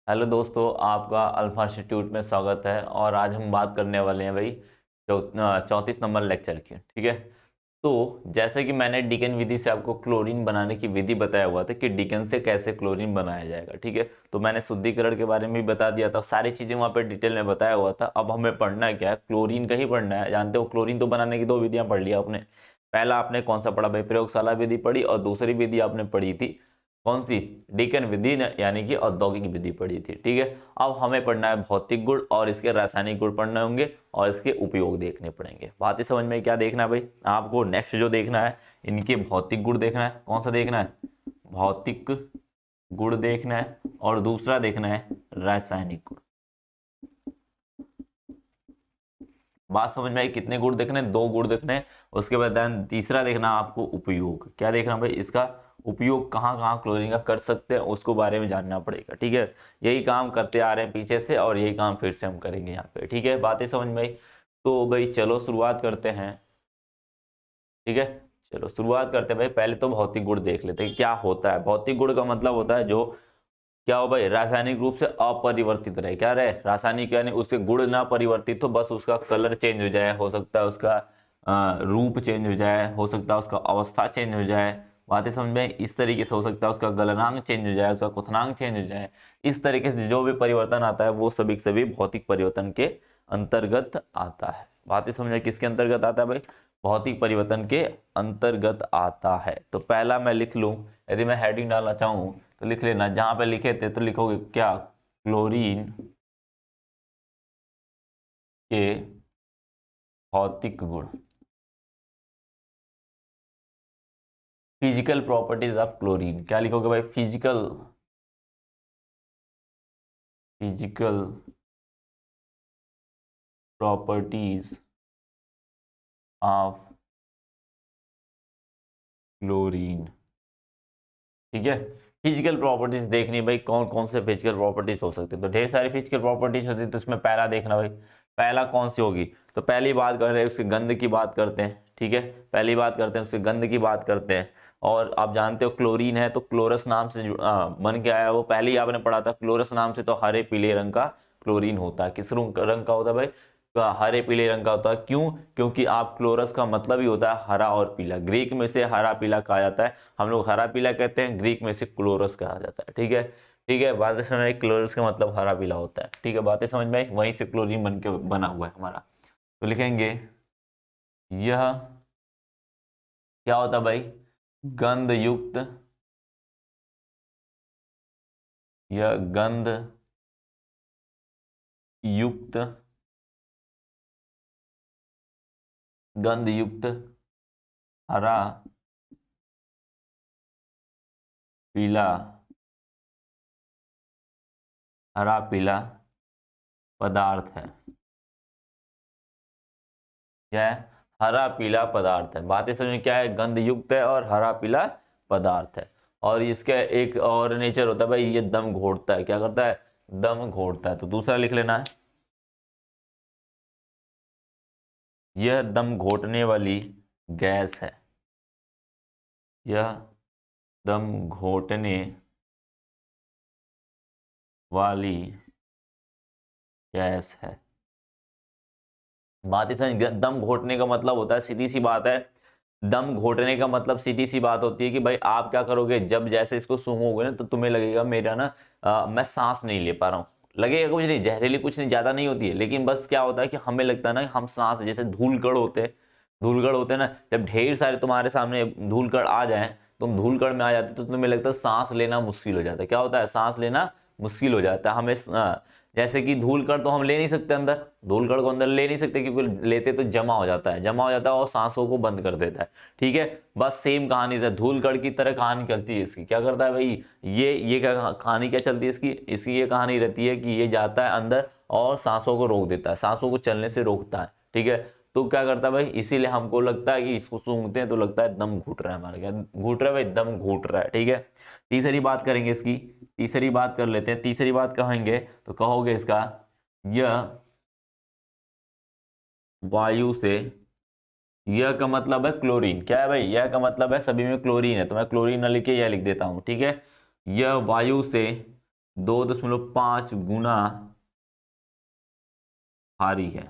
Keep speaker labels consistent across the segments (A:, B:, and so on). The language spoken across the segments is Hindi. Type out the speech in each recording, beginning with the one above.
A: हेलो दोस्तों, आपका अल्फा इंस्टीट्यूट में स्वागत है। और आज हम बात करने वाले हैं भाई 34 नंबर लेक्चर की। ठीक है, तो जैसे कि मैंने डिकन विधि से आपको क्लोरीन बनाने की विधि बताया हुआ था कि डिकन से कैसे क्लोरीन बनाया जाएगा। ठीक है, तो मैंने शुद्धिकरण के बारे में भी बता दिया था, सारी चीज़ें वहाँ पे डिटेल में बताया हुआ था। अब हमें पढ़ना है क्या है, क्लोरीन का ही पढ़ना है। जानते हो क्लोरीन तो बनाने की दो विधियाँ पढ़ लिया आपने। पहला आपने कौन सा पढ़ा भाई, प्रयोगशाला विधि पढ़ी, और दूसरी विधि आपने पढ़ी थी कौन सी, डिकन विधि यानी कि औद्योगिक विधि पढ़ी थी। ठीक है, अब हमें पढ़ना है भौतिक गुण और इसके रासायनिक गुण पढ़ने होंगे और इसके उपयोग देखने पड़ेंगे। बात ही समझ में क्या देखना है भाई, आपको नेक्स्ट जो देखना है इनके भौतिक गुण देखना है। कौन सा देखना है, भौतिक गुण देखना है, और दूसरा देखना है रासायनिक गुण। बात समझ में आई, कितने गुण देखने हैं, दो गुण देखने हैं। उसके बाद तीसरा देखना आपको उपयोग। क्या देखना भाई, इसका उपयोग कहाँ कहाँ क्लोरीन का कर सकते हैं उसको बारे में जानना पड़ेगा। ठीक है, यही काम करते आ रहे हैं पीछे से और यही काम फिर से हम करेंगे यहाँ पे। ठीक है, बातें समझ में आई। तो भाई चलो शुरुआत करते हैं। ठीक है, चलो शुरुआत करते हैं भाई। पहले तो भौतिक गुण देख लेते हैं क्या होता है। भौतिक गुण का मतलब होता है जो क्या हो भाई, रासायनिक रूप से अपरिवर्तित रहे। क्या रहे, रासायनिक यानी उसके गुण ना परिवर्तित हो, बस उसका कलर चेंज हो जाए, हो सकता है उसका रूप चेंज हो जाए, हो सकता है उसका अवस्था चेंज हो जाए। बातें समझ में, इस तरीके से हो सकता है उसका गलनांक चेंज हो जाए, उसका क्वथनांक चेंज हो जाए। इस तरीके से जो भी परिवर्तन आता है वो सभी के सभी भौतिक परिवर्तन के अंतर्गत आता है। बातें समझ में, किसके अंतर्गत आता है भाई, भौतिक परिवर्तन के अंतर्गत आता है। तो पहला मैं लिख लूं, यदि मैं हेडिंग डालना चाहूं तो लिख लेना, जहां पे लिखे थे तो लिखोगे क्या, क्लोरीन के भौतिक गुण, फिजिकल प्रॉपर्टीज ऑफ क्लोरीन। क्या लिखोगे भाई, physical physical properties of chlorine. ठीक है, फिजिकल प्रॉपर्टीज देखनी भाई, कौन कौन से फिजिकल प्रॉपर्टीज हो सकते हैं। तो ढेर सारी फिजिकल प्रॉपर्टीज होती है, तो इसमें पहला देखना भाई, पहला कौन सी होगी। तो पहली बात करते हैं उसकी गंध की बात करते हैं। ठीक है, पहली बात करते हैं उसकी गंध की बात करते हैं। और आप जानते हो क्लोरीन है तो क्लोरस नाम से बन के आया। वो पहले ही आपने पढ़ा था, क्लोरस नाम से तो हरे पीले रंग का क्लोरीन होता है। किस रंग का होता है भाई, हरे पीले रंग का होता है। क्यों, क्योंकि आप क्लोरस का मतलब ही होता है हरा और पीला। ग्रीक में से हरा पीला कहा जाता है, हम लोग हरा पीला कहते हैं, ग्रीक में से क्लोरस कहा जाता है। ठीक है, ठीक है, बातें समझ में आई, क्लोरस का मतलब हरा पीला होता है। ठीक है, बातें समझ में आई, वहीं से क्लोरीन बन के बना हुआ है हमारा। तो लिखेंगे यह क्या होता है भाई, गंध युक्त, यह गंध युक्त, गंध युक्त हरा पीला, हरा पीला पदार्थ है। क्या है, हरा पीला पदार्थ है। बातें समझ में, क्या है, गंध युक्त है और हरा पीला पदार्थ है। और इसका एक और नेचर होता है भाई, ये दम घोटता है। क्या करता है, दम घोटता है। तो दूसरा लिख लेना है, यह दम घोटने वाली गैस है, यह दम घोटने वाली गैस है। बात ही समझ, दम घोटने का मतलब होता है, सीधी सी बात है, दम घोटने का मतलब सीधी सी बात होती है कि भाई आप क्या करोगे, जब जैसे इसको सूंघोगे ना तो तुम्हें लगेगा मेरा ना मैं सांस नहीं ले पा रहा हूँ। लगेगा कुछ नहीं, जहरीली कुछ नहीं, ज्यादा नहीं होती है, लेकिन बस क्या होता है कि हमें लगता है ना हम सांस, जैसे धूलकण होते हैं, धूलकण होते हैं ना, जब ढेर सारे तुम्हारे सामने धूलकण आ जाए, तुम धूलकण में आ जाते तो तुम्हें लगता है सांस लेना मुश्किल हो जाता है। क्या होता है, सांस लेना मुश्किल हो जाता है हमें। जैसे कि धूलकण तो हम ले नहीं सकते अंदर, धूलकण को अंदर ले नहीं सकते क्योंकि लेते तो जमा हो जाता है, जमा हो जाता है और सांसों को बंद कर देता है। ठीक है, बस सेम कहानी से धूलकण की तरह कहानी चलती है इसकी। क्या करता है भाई, ये क्या कहानी क्या चलती है इसकी, इसकी ये कहानी रहती है कि ये जाता है अंदर और सांसों को रोक देता है, सांसों को चलने से रोकता है। ठीक है, तो क्या करता है भाई, इसीलिए हमको लगता है कि इसको सूंघते हैं तो लगता है दम घुट रहा है हमारा। क्या घुट रहा है भाई, दम घुट रहा है। ठीक है, तीसरी बात करेंगे इसकी, तीसरी बात कर लेते हैं। तीसरी बात कहेंगे तो कहोगे इसका, यह वायु से, यह का मतलब है क्लोरीन। क्या है भाई, यह का मतलब है सभी में क्लोरीन है, तो मैं क्लोरीन न लिख के यह लिख देता हूं। ठीक है, यह वायु से 2.5 गुना भारी है।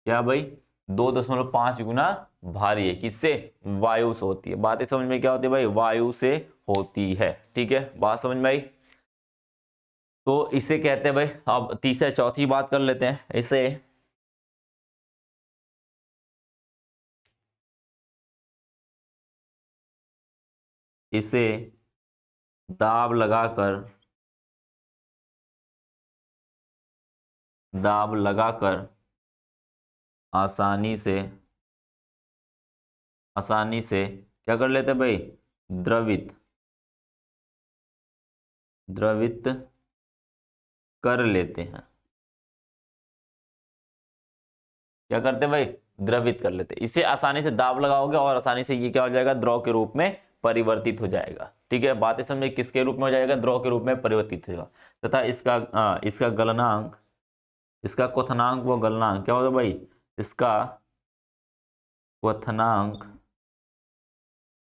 A: क्या भाई? 2.5 गुना भारी है। किससे? वायु से होती है। बातें समझ में क्या होती है भाई? वायु से होती है। ठीक है, बात समझ में आई? तो इसे कहते हैं भाई, अब तीसरा चौथी बात कर लेते हैं। इसे दाब लगाकर, दाब लगाकर आसानी से, आसानी से क्या कर लेते हैं भाई? द्रवित, द्रवित कर लेते हैं। क्या करते हैं भाई? द्रवित कर लेते हैं। इसे आसानी से दाब लगाओगे और आसानी से ये क्या हो जाएगा? द्रव के रूप में परिवर्तित हो जाएगा। ठीक है, बातें समझे? किसके रूप में हो जाएगा? द्रव के रूप में परिवर्तित हो जाएगा। तथा इसका गलनांक, इसका क्वथनांक व गलनांक क्या होगा भाई? इसका क्वथनांक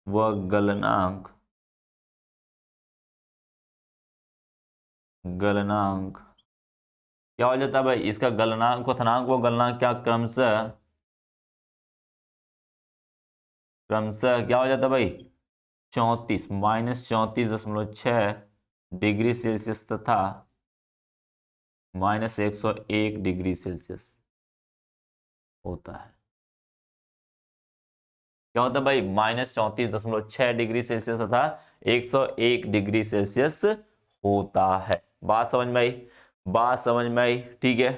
A: व गलनांक, गलनांक क्या हो जाता है भाई? इसका गलनांक, क्वथनांक व गलनांक क्या क्रमशः, क्रमशः क्या हो जाता है भाई? 34 -34.6 डिग्री सेल्सियस तथा -101 डिग्री सेल्सियस होता है। क्या होता है भाई? -34.6 डिग्री सेल्सियस तथा 101 डिग्री सेल्सियस होता है। बात समझ में आई? बात समझ में आई? ठीक है,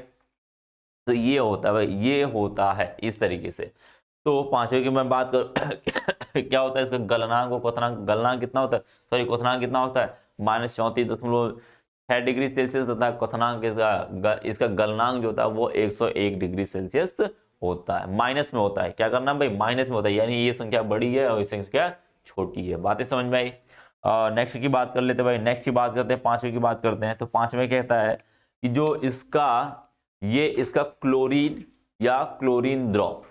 A: तो ये होता है भाई, ये होता है इस तरीके से। तो पांचवें की मैं बात कर क्या होता है इसका गलनांक और क्वथनांक? गलनांक कितना होता है, सॉरी क्वथनांक कितना होता है? -34.6 डिग्री सेल्सियस तथा क्वथनांक इसका गलनांक जो होता है वो 101 डिग्री सेल्सियस होता है। माइनस में होता है। क्या करना भाई? माइनस में होता है, यानी ये संख्या बड़ी है और ये संख्या छोटी है। बातें समझ में आई? नेक्स्ट की बात कर लेते हैं भाई। नेक्स्ट की बात करते हैं, पांचवें की बात करते हैं। तो पांचवें कहता है कि जो इसका, ये इसका क्लोरीन या क्लोरीन द्रव,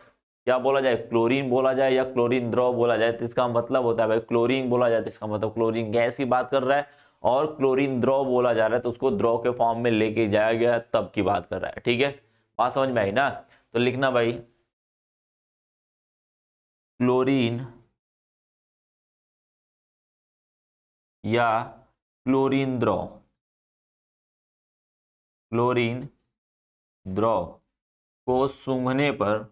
A: क्या बोला जाए? क्लोरीन बोला जाए या क्लोरीन द्रव बोला जाए, तो इसका मतलब होता है भाई, क्लोरीन बोला जाए तो इसका मतलब क्लोरीन गैस की बात कर रहा है, और क्लोरीन द्रव बोला जा रहा है तो उसको द्रव के फॉर्म में लेके जाया गया तब की बात कर रहा है। ठीक है, बात समझ में आई ना? तो लिखना भाई, क्लोरीन या क्लोरीन द्रव, क्लोरीन द्रव को सूंघने पर,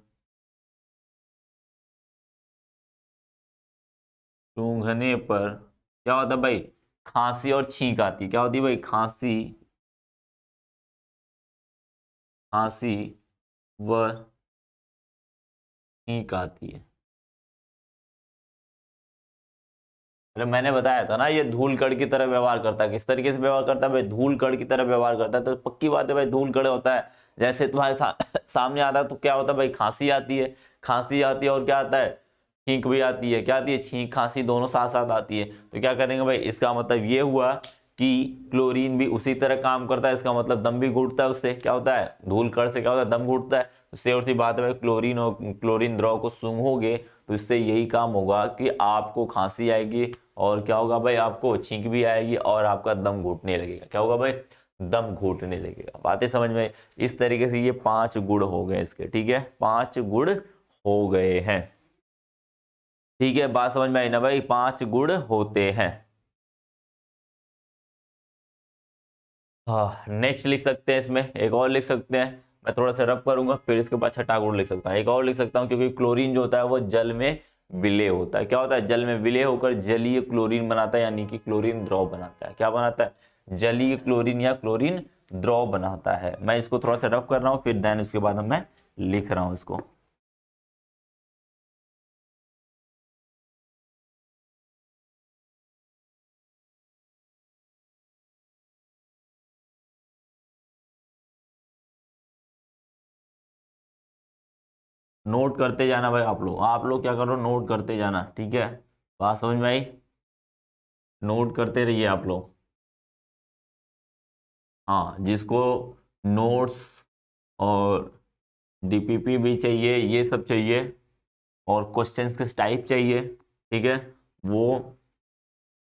A: सूंघने पर क्या होता है भाई? खांसी और छींक आती है। क्या होती है भाई? खांसी, खांसी व छींक आती है। अरे मैंने बताया था ना, ये धूल कण की तरह व्यवहार करता है। किस तरीके से व्यवहार करता है भाई? धूल कण की तरह व्यवहार करता है। तो पक्की बात है भाई, धूल कण होता है, जैसे तुम्हारे सामने आता है तो क्या होता है भाई? खांसी आती है, खांसी आती है और क्या आता है? छींक भी आती है। क्या आती है? छींक खांसी दोनों साथ साथ आती है। तो क्या करेंगे भाई? इसका मतलब ये हुआ कि क्लोरीन भी उसी तरह काम करता है। इसका मतलब दम भी घुटता है उससे। क्या होता है? धूल कण से क्या होता है? दम घुटता है। तो से और सी बात है भाई, क्लोरीन और क्लोरीन द्रव को सूंघोगे तो इससे यही काम होगा कि आपको खांसी आएगी, और क्या होगा भाई? आपको छींक भी आएगी और आपका दम घुटने लगेगा। क्या होगा भाई? दम घुटने लगेगा। बातें समझ में? इस तरीके से ये 5 गुण हो गए इसके। ठीक है, 5 गुण हो गए हैं। ठीक है, बात समझ में आई ना भाई? 5 गुण होते हैं। हाँ, नेक्स्ट लिख सकते हैं, इसमें एक और लिख सकते हैं। मैं थोड़ा सा रब करूंगा, फिर इसके बाद छठा गुण लिख सकता हूँ। एक और लिख सकता हूँ, क्योंकि क्लोरीन जो होता है वो जल में विलय होता है। क्या होता है? जल में विलय होकर जलीय क्लोरीन बनाता है, यानी कि क्लोरीन द्रव बनाता है। क्या बनाता है? जलीय क्लोरीन या क्लोरीन द्रव बनाता है। मैं इसको थोड़ा सा रब कर रहा हूँ, फिर देन उसके बाद मैं लिख रहा हूँ इसको। नोट करते जाना भाई, आप लोग क्या करो? नोट करते जाना। ठीक है, बात समझ में आई? नोट करते रहिए आप लोग। हाँ, जिसको नोट्स और डीपीपी भी चाहिए, ये सब चाहिए, और क्वेश्चंस किस टाइप चाहिए, ठीक है, वो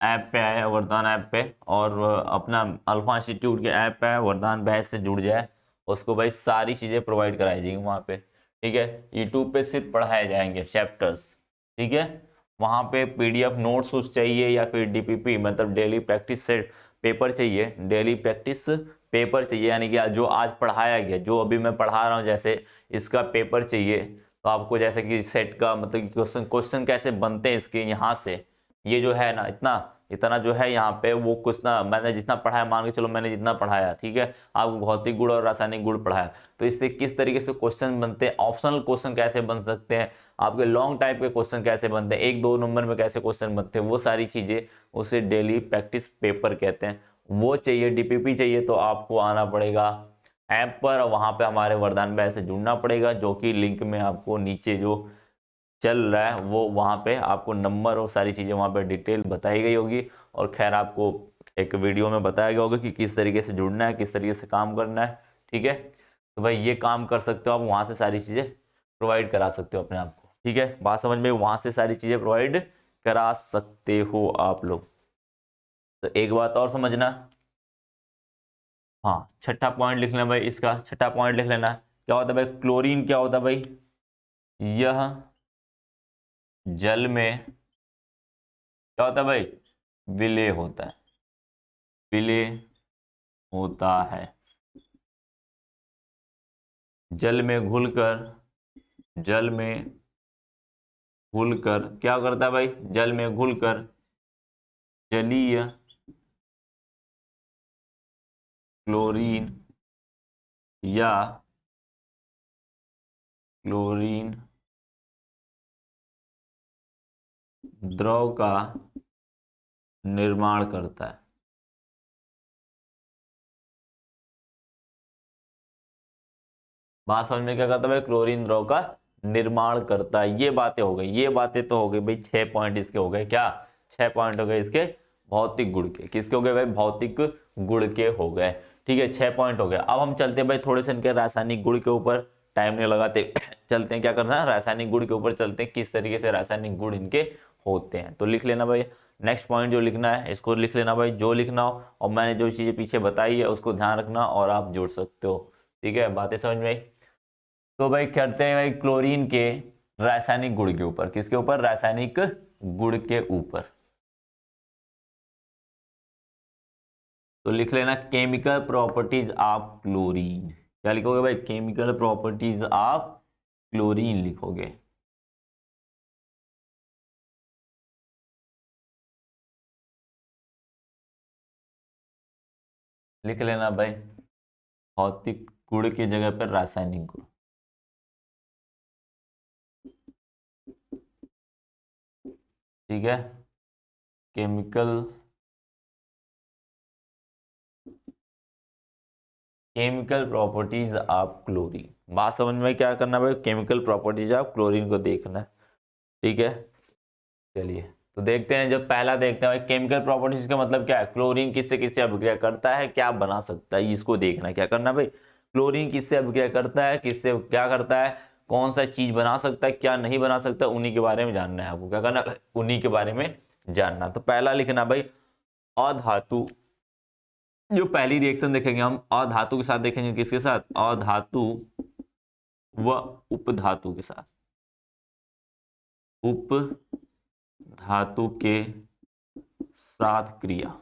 A: ऐप पे आए, वरदान ऐप पे, और अपना अल्फा इंस्टीट्यूट के ऐप पे आए, वरदान बैच से जुड़ जाए, उसको भाई सारी चीज़ें प्रोवाइड कराई जाएंगी वहाँ पे। ठीक है, यूट्यूब पे सिर्फ पढ़ाए जाएंगे चैप्टर्स। ठीक है, वहाँ पे पीडीएफ नोट्स उस चाहिए या फिर डीपीपी मतलब डेली प्रैक्टिस सेट पेपर चाहिए, डेली प्रैक्टिस पेपर चाहिए, यानी कि जो आज पढ़ाया गया, जो अभी मैं पढ़ा रहा हूँ जैसे इसका पेपर चाहिए। तो आपको जैसे कि सेट का मतलब क्वेश्चन क्वेश्चन कैसे बनते हैं इसके यहाँ से, ये जो है ना इतना इतना जो है यहाँ पे वो कुछ ना मैंने जितना पढ़ाया, मान के चलो मैंने जितना पढ़ाया, ठीक है, आपको भौतिक गुण और रासायनिक गुण पढ़ाया, तो इससे किस तरीके से क्वेश्चन बनते हैं, ऑप्शनल क्वेश्चन कैसे बन सकते हैं, आपके लॉन्ग टाइप के क्वेश्चन कैसे बनते हैं, 1-2 नंबर में कैसे क्वेश्चन बनते हैं, वो सारी चीजें उसे डेली प्रैक्टिस पेपर कहते हैं। वो चाहिए, डीपीपी चाहिए, तो आपको आना पड़ेगा ऐप पर, और वहां पे हमारे वरदान बैच से जुड़ना पड़ेगा, जो कि लिंक में आपको नीचे जो चल रहा है वो वहाँ पे आपको नंबर और सारी चीज़ें वहाँ पे डिटेल बताई गई होगी। और खैर आपको एक वीडियो में बताया गया होगा कि किस तरीके से जुड़ना है, किस तरीके से काम करना है। ठीक है, तो भाई ये काम कर सकते हो आप, वहाँ से सारी चीज़ें प्रोवाइड करा सकते हो अपने आप को। ठीक है, बात समझ में, वहाँ से सारी चीज़ें प्रोवाइड करा सकते हो आप लोग। तो एक बात और समझना, हाँ छठा पॉइंट लिख लेना भाई, इसका छठा पॉइंट लिख लेना। क्या होता है भाई क्लोरीन, क्या होता है भाई, यह जल में क्या होता है भाई, विलय होता है, विलय होता है, जल में घुलकर, जल में घुलकर क्या करता है भाई, जल में घुलकर जलीय क्लोरीन या क्लोरीन द्रव का निर्माण करता है। बात समझ में, क्या करता है भाई, क्लोरीन द्रव का निर्माण करता है। ये बातें हो गई, ये बातें तो हो गई भाई, 6 पॉइंट इसके हो गए, क्या 6 पॉइंट हो गए इसके भौतिक गुण के, किसके हो गए भाई, भौतिक गुण के हो गए। ठीक है, 6 पॉइंट हो गए। अब हम चलते हैं भाई थोड़े से इनके रासायनिक गुण के ऊपर, टाइम नहीं लगाते चलते हैं, क्या करना है, रासायनिक गुण के ऊपर चलते हैं, किस तरीके से रासायनिक गुण इनके होते हैं। तो लिख लेना भाई, नेक्स्ट पॉइंट जो लिखना है इसको लिख लेना भाई, जो लिखना हो, और मैंने जो चीजें पीछे बताई है उसको ध्यान रखना और आप जुड़ सकते हो। ठीक है, बातें समझ में आई। तो भाई करते हैं भाई क्लोरीन के रासायनिक गुण के ऊपर, किसके ऊपर, रासायनिक गुण के ऊपर। तो लिख लेना केमिकल प्रॉपर्टीज ऑफ क्लोरीन। क्या लिखोगे भाई, केमिकल प्रॉपर्टीज ऑफ क्लोरीन लिखोगे। लिख लेना भाई भौतिक गुण की जगह पर रासायनिक गुण। ठीक है, chemical chemical properties of chlorine. बात समझ में, क्या करना भाई, केमिकल प्रॉपर्टीज ऑफ क्लोरीन को देखना है। ठीक है, चलिए तो देखते हैं, जब पहला देखते हैं भाई केमिकल प्रॉपर्टीज का मतलब क्या है, क्लोरीन किससे किससे अभिक्रिया करता है, क्या बना सकता है, इसको देखना है। क्या करना भाई, क्लोरीन किससे अभिक्रिया करता है, किससे क्या करता है, कौन सा चीज बना सकता है, क्या नहीं बना सकता, उन्हीं के बारे में जानना है आपको। क्या करना है, उन्हीं के बारे में जानना। तो पहला लिखना भाई अधातु, जो पहली रिएक्शन देखेंगे हम अधातु के साथ देखेंगे, किसके साथ, अधातु व उपधातु के साथ, उप धातु के साथ क्रिया।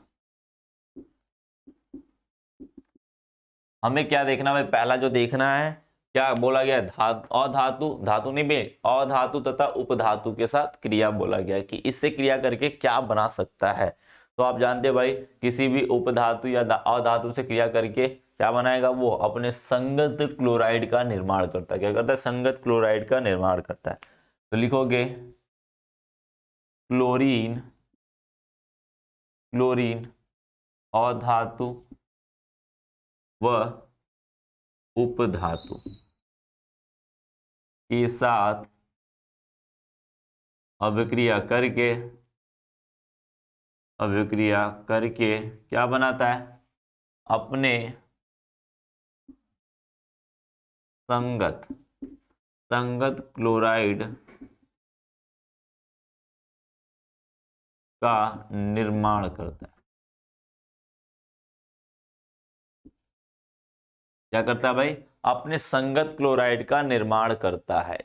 A: हमें क्या देखना भाई, पहला जो देखना है, क्या बोला गया, अधातु, धातु नहीं बे, अधातु तथा उपधातु के साथ क्रिया बोला गया है, कि इससे क्रिया करके क्या बना सकता है। तो आप जानते हैं भाई, किसी भी उपधातु या अधातु से क्रिया करके क्या बनाएगा, वो अपने संगत क्लोराइड का निर्माण करता है। क्या करता है, संगत क्लोराइड का निर्माण करता है। तो लिखोगे क्लोरीन, क्लोरीन अधातु व उपधातु के साथ अभिक्रिया करके, अभिक्रिया करके क्या बनाता है, अपने संगत, संगत क्लोराइड का निर्माण करता है। क्या करता है भाई? अपने संगत क्लोराइड का निर्माण करता है।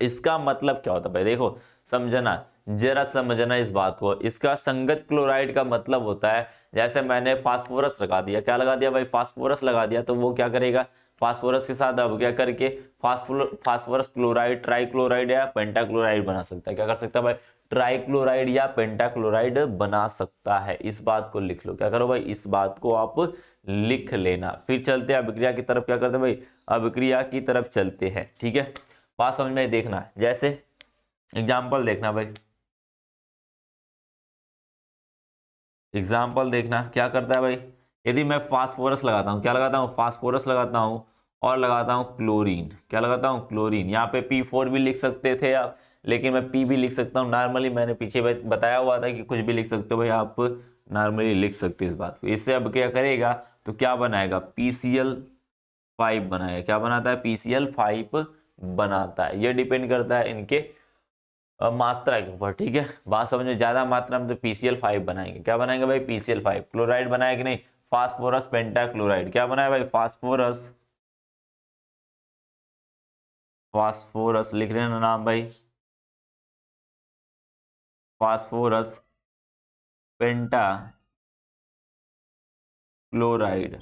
A: इसका मतलब क्या होता है भाई? देखो समझना, जरा समझना इस बात को। इसका संगत क्लोराइड का मतलब होता है, जैसे मैंने फास्फोरस लगा दिया, क्या लगा दिया भाई? फास्फोरस लगा दिया, तो वो क्या करेगा? फास्फोरस के साथ अब क्या करके फास्फोरस क्लोराइड, ट्राइक्लोराइड या पेंटाक्लोराइड बना सकता है। क्या कर सकता है भाई? ट्राइक्लोराइड या पेंटाक्लोराइड बना सकता है। इस बात को लिख लो। क्या करो भाई? इस बात को आप लिख लेना। फिर चलते हैं अभिक्रिया की तरफ। क्या करते हैं भाई? अभिक्रिया की तरफ चलते हैं। ठीक है, बात समझ में देखना। जैसे एग्जाम्पल देखना भाई, एग्जाम्पल देखना क्या करता है भाई। यदि मैं फास्फोरस लगाता हूँ, क्या लगाता हूँ? फास्फोरस लगाता हूँ और लगाता हूँ क्लोरीन। क्या लगाता हूँ? क्लोरीन। यहाँ पे P4 भी लिख सकते थे आप, लेकिन मैं P भी लिख सकता हूँ नॉर्मली। मैंने पीछे बताया हुआ था कि कुछ भी लिख सकते हो भाई, आप नॉर्मली लिख सकते हो इस बात को। इससे अब क्या करेगा तो क्या बनाएगा? PCl5 बनाएगा। क्या बनाता है? PCl5 बनाता है। ये डिपेंड करता है इनके मात्रा के ऊपर। ठीक है, बात समझ में, ज्यादा मात्रा में तो PCl5 बनाएंगे। क्या बनाएंगे भाई? PCl5। क्लोराइड बनाया कि नहीं? Phosphorus pentachloride. क्या बनाया भाई? फास्फोरस, फास्फोरस लिख लेना नाम भाई, फास्फोरस पेंटा क्लोराइड।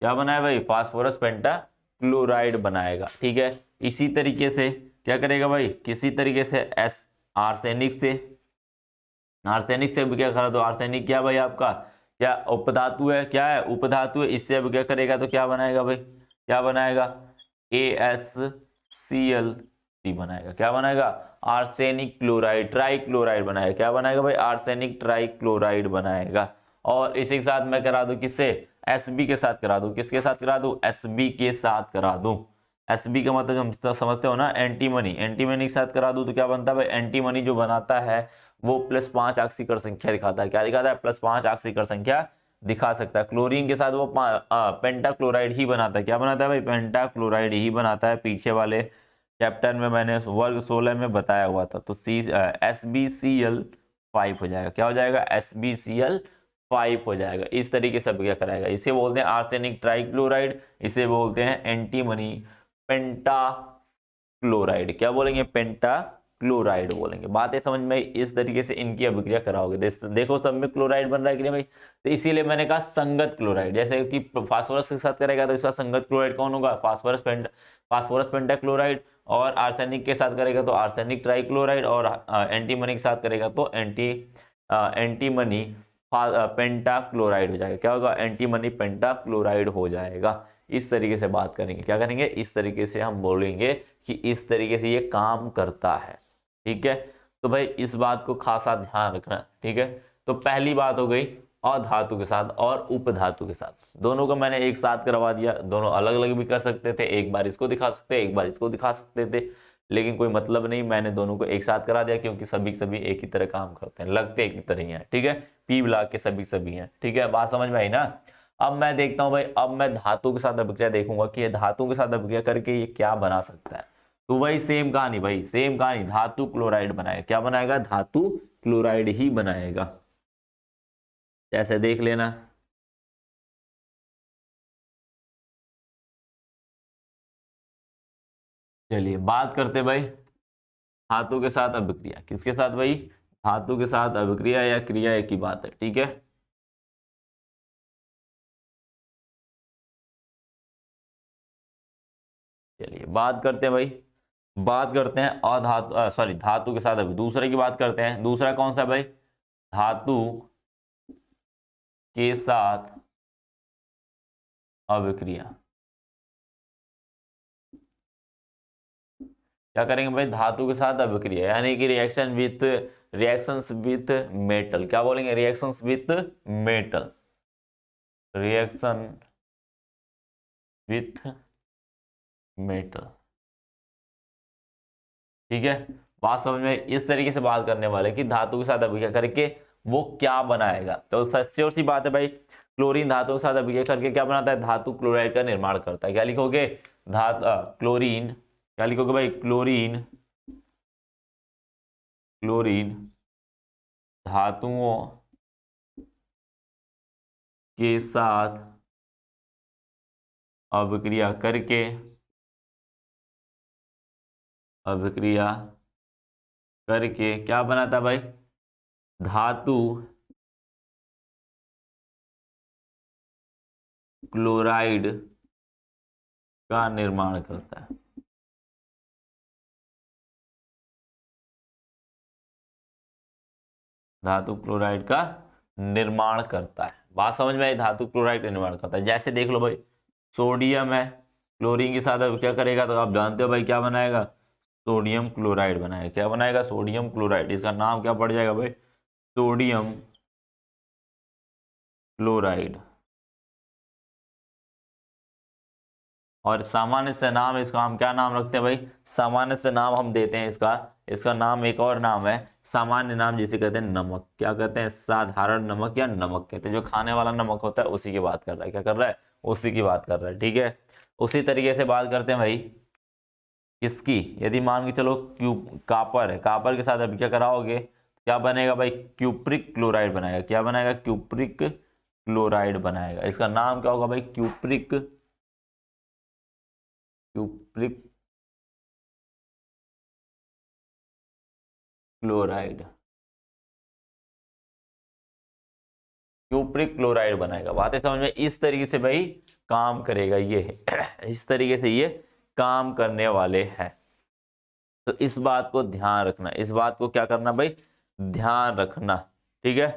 A: क्या बनाया भाई? फास्फोरस पेंटा क्लोराइड बनाएगा। ठीक है, इसी तरीके से क्या करेगा भाई? किसी तरीके से एस आर्सेनिक से, आर्सेनिक से भी क्या करा? तो आर्सेनिक क्या भाई आपका क्या उपधातु है? क्या है? उपधातु है। इससे अब क्या करेगा तो क्या बनाएगा भाई? क्या बनाएगा? AsCl3 बनाएगा। क्या बनाएगा? आर्सेनिक क्लोराइड, ट्राइक्लोराइड बनाएगा। क्या बनाएगा भाई? आर्सेनिक ट्राइक्लोराइड बनाएगा। और इसी के साथ मैं करा दूं किससे? Sb के साथ करा दूं। किसके साथ करा दूं? Sb के साथ करा दूं। Sb का मतलब हम तो समझते हो ना, एंटीमनी। एंटीमनी के साथ करा दूं तो क्या बनता है भाई? एंटीमनी जो बनाता है वो +5 ऑक्सीकरण संख्या दिखाता है। क्या दिखाता है? +5 ऑक्सीकरण संख्या दिखा सकता है। क्लोरीन के साथ वो पेंटाक्लोराइड ही बनाता है। क्या बनाता है भाई? पेंटाक्लोराइड ही बनाता है। पीछे वाले चैप्टर में मैंने वर्ग 16 में बताया हुआ था। तो SbCl5 हो जाएगा। क्या हो जाएगा? SbCl5 हो जाएगा। इस तरीके से क्या कराएगा? इसे बोलते हैं आर्सेनिक ट्राइक्लोराइड, इसे बोलते हैं एंटीमनी पेंटा क्लोराइड। क्या बोलेंगे? पेंटा क्लोराइड बोलेंगे। बातें समझ में? इस तरीके से इनकी अभिक्रिया कराओगे। देखो सब में क्लोराइड बन रहा है कि नहीं भाई? तो इसीलिए मैंने कहा संगत क्लोराइड। जैसे कि फास्फोरस के साथ करेगा तो इसका संगत क्लोराइड कौन होगा? Phosphorus pentachloride. और आर्सेनिक के साथ करेगा तो आर्सेनिक ट्राइक्लोराइड। और एंटीमनी के साथ करेगा तो एंटीमनी पेंटाक्लोराइड हो जाएगा। क्या होगा? एंटीमनी पेंटाक्लोराइड हो जाएगा। इस तरीके से बात करेंगे। क्या करेंगे? इस तरीके से हम बोलेंगे कि इस तरीके से ये काम करता है। ठीक है, तो भाई इस बात को खासा ध्यान रखना। ठीक है, तो पहली बात हो गई अधातु के साथ और उपधातु के साथ। दोनों को मैंने एक साथ करवा दिया। दोनों अलग अलग भी कर सकते थे, एक बार इसको दिखा सकते, एक बार इसको दिखा सकते थे, लेकिन कोई मतलब नहीं, मैंने दोनों को एक साथ करा दिया क्योंकि सभी सभी एक ही तरह काम करते हैं, लगते एक ही तरह ही हैं। ठीक है, पी ब्लॉक के सभी सभी हैं। ठीक है, बात समझ में आई ना? अब मैं देखता हूं भाई, अब मैं धातु के साथ अभिक्रिया देखूंगा कि ये धातु के साथ अभिक्रिया करके ये क्या बना सकता है। तो वही सेम कहानी भाई, सेम कहानी, धातु क्लोराइड बनाएगा। क्या बनाएगा? धातु क्लोराइड ही बनाएगा। जैसे देख लेना। चलिए बात करते भाई धातु के साथ अभिक्रिया। किसके साथ भाई? धातु के साथ अभिक्रिया या क्रिया एक ही बात है। ठीक है, चलिए बात करते हैं भाई, बात करते हैं अधातु सॉरी धातु के साथ अभी दूसरे की बात करते हैं। दूसरा कौन सा भाई? धातु के साथ अभिक्रिया। क्या करेंगे भाई? धातु के साथ अभिक्रिया यानी कि रिएक्शंस विथ मेटल। क्या बोलेंगे? Reactions with metal, reaction with metal. ठीक है, बात समझ में? इस तरीके से बात करने वाले कि धातु के साथ अभिक्रिया करके वो क्या बनाएगा। तो सच्ची सी बात है भाई, क्लोरीन धातु के साथ अभिक्रिया करके क्या बनाता है? धातु क्लोराइड का निर्माण करता है। क्या लिखोगे? क्लोरीन। क्या लिखोगे भाई? क्लोरीन, क्लोरीन धातुओं के साथ अभिक्रिया करके क्या बनाता भाई? धातु क्लोराइड का निर्माण करता है। धातु क्लोराइड का निर्माण करता है। बात समझ में आई? धातु क्लोराइड का निर्माण करता है। जैसे देख लो भाई, सोडियम है, क्लोरीन के साथ अब क्या करेगा? तो आप जानते हो भाई क्या बनाएगा? सोडियम क्लोराइड बनाएगा। क्या बनाएगा? Sodium chloride. इसका नाम क्या पड़ जाएगा भाई? Sodium chloride. और सामान्य से नाम इसका हम क्या नाम रखते हैं भाई? सामान्य से नाम हम देते हैं इसका नाम, एक और नाम है सामान्य नाम, जिसे कहते हैं नमक। क्या कहते हैं? साधारण नमक या नमक कहते हैं। जो खाने वाला नमक होता है उसी की बात कर रहा है। क्या कर रहा है? उसी की बात कर रहा है। ठीक है, उसी तरीके से बात करते हैं भाई इसकी। यदि मान के चलो कापर है, कापर के साथ अभी क्या कराओगे? क्या बनेगा भाई? क्यूप्रिक क्लोराइड बनाएगा। क्या बनाएगा? क्यूप्रिक क्लोराइड बनाएगा। इसका नाम क्या होगा भाई? Cupric chloride. क्यूप्रिक क्लोराइड बनाएगा। बातें समझ में? इस तरीके से भाई काम करेगा ये इस तरीके से ये काम करने वाले हैं। तो इस बात को ध्यान रखना, इस बात को क्या करना भाई? ध्यान रखना। ठीक है,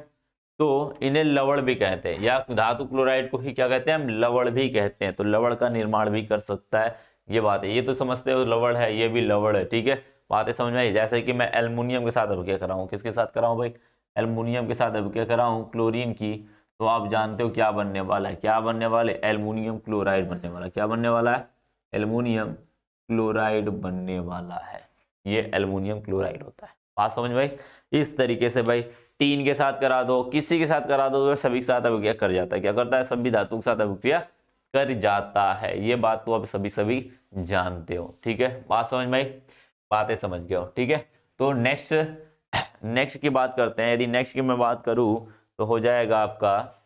A: तो इन्हें लवण भी कहते हैं, या धातु क्लोराइड को ही क्या कहते हैं? हम लवण भी कहते हैं। तो लवण का निर्माण भी कर सकता है। ये बात है, ये तो समझते हो लवण है, ये भी लवण है। ठीक है, बातें समझ में आई? जैसे कि मैं एल्युमिनियम के साथ अब क्या कराऊं? किसके साथ कराऊं भाई? एल्युमिनियम के साथ अब क्या कराऊं? क्लोरीन की। तो आप जानते हो क्या बनने वाला है? क्या बनने वाले? एल्युमिनियम क्लोराइड बनने वाला है। क्या बनने वाला है? एल्युमिनियम क्लोराइड बनने वाला है। ये एल्युमिनियम क्लोराइड होता है। बात समझ में भाई? इस तरीके से भाई टीन के साथ करा दो, किसी के साथ करा दो, तो सभी के साथ अभिक्रिया कर जाता है। क्या करता है? सभी धातु के साथ अभिक्रिया कर जाता है। ये बात तो आप सभी जानते हो। ठीक है, बात समझ में आई? बातें समझ गए हो? ठीक है, तो नेक्स्ट की बात करते हैं। यदि नेक्स्ट की मैं बात करूं तो हो जाएगा आपका,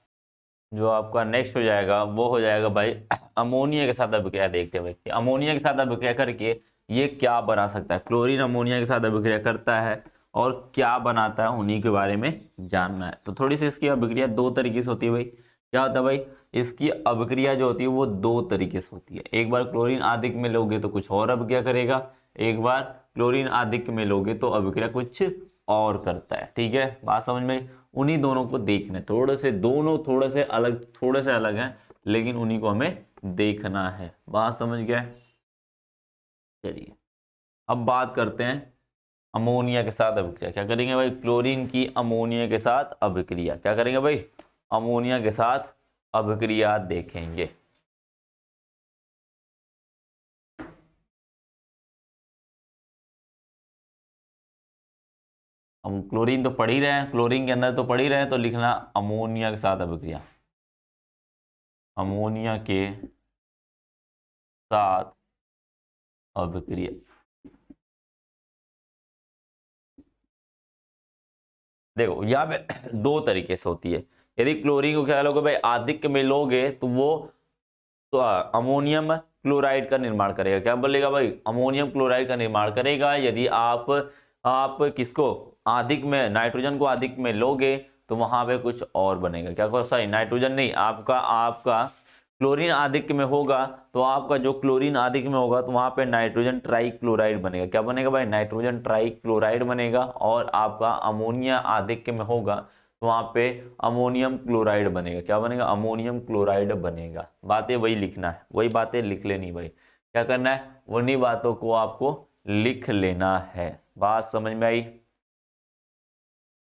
A: जो आपका नेक्स्ट हो जाएगा वो हो जाएगा भाई अमोनिया के साथ अभिक्रिया। देखते हैं भाई कि अमोनिया के साथ अभिक्रिया करके ये क्या बना सकता है। क्लोरीन अमोनिया के साथ अभिक्रिया करता है और क्या बनाता है, उन्हीं के बारे में जानना है। तो थोड़ी सी इसकी अभिक्रिया दो तरीके से होती है भाई। क्या होता है भाई? इसकी अभिक्रिया जो होती है वो दो तरीके से होती है। एक बार क्लोरीन आधिक्य में लोगे तो कुछ और अभिक्रिया करेगा, एक बार क्लोरीन आधिक्य में लोगे तो अभिक्रिया कुछ और करता है। ठीक है, बात समझ में? उन्हीं दोनों को देखना है। दोनों थोड़े से अलग हैं, लेकिन उन्हीं को हमें देखना है। बात समझ गए? चलिए, अब बात करते हैं अमोनिया के साथ अभिक्रिया। क्या करेंगे भाई? क्लोरीन की अमोनिया के साथ अभिक्रिया। क्या करेंगे भाई? अमोनिया के साथ अभिक्रिया देखेंगे। हम क्लोरीन तो पढ़ ही रहे हैं, क्लोरीन के अंदर तो पढ़ ही रहे हैं, तो लिखना अमोनिया के साथ अभिक्रिया। अमोनिया के साथ अभिक्रिया। देखो यहाँ पे दो तरीके से होती है। यदि क्लोरीन को क्या लोगे भाई? आधिक्य में लोगे तो वो तो अमोनियम क्लोराइड का निर्माण करेगा। क्या बोलेगा भाई? अमोनियम क्लोराइड का निर्माण करेगा। यदि आप किसको अधिक में, नाइट्रोजन को अधिक में लोगे तो वहां पे कुछ और बनेगा। क्या करो? सॉरी, नाइट्रोजन नहीं, आपका आपका क्लोरीन आधिक्य में होगा तो आपका जो क्लोरीन आधिक्य में होगा तो वहां पे नाइट्रोजन ट्राई क्लोराइड बनेगा। क्या बनेगा भाई? नाइट्रोजन ट्राई क्लोराइड बनेगा। और आपका अमोनिया आधिक्य में होगा तो वहां पे अमोनियम क्लोराइड बनेगा। क्या बनेगा? अमोनियम क्लोराइड बनेगा। बातें वही लिखना है, वही बातें लिख लेनी भाई। क्या करना है? उन्हीं बातों को आपको लिख लेना है। बात समझ में आई?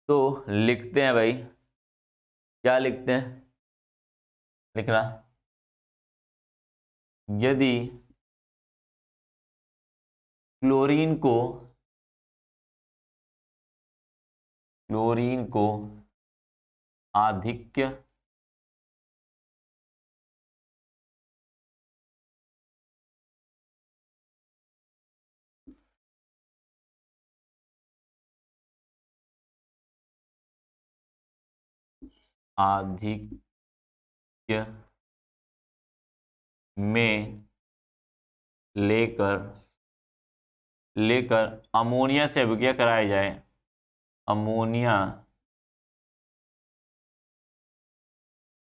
A: तो लिखते हैं भाई, क्या लिखते हैं? लिखना, यदि क्लोरीन को आधिक्य आधिक्य में लेकर लेकर अमोनिया से अभिक्रिया कराई जाए, अमोनिया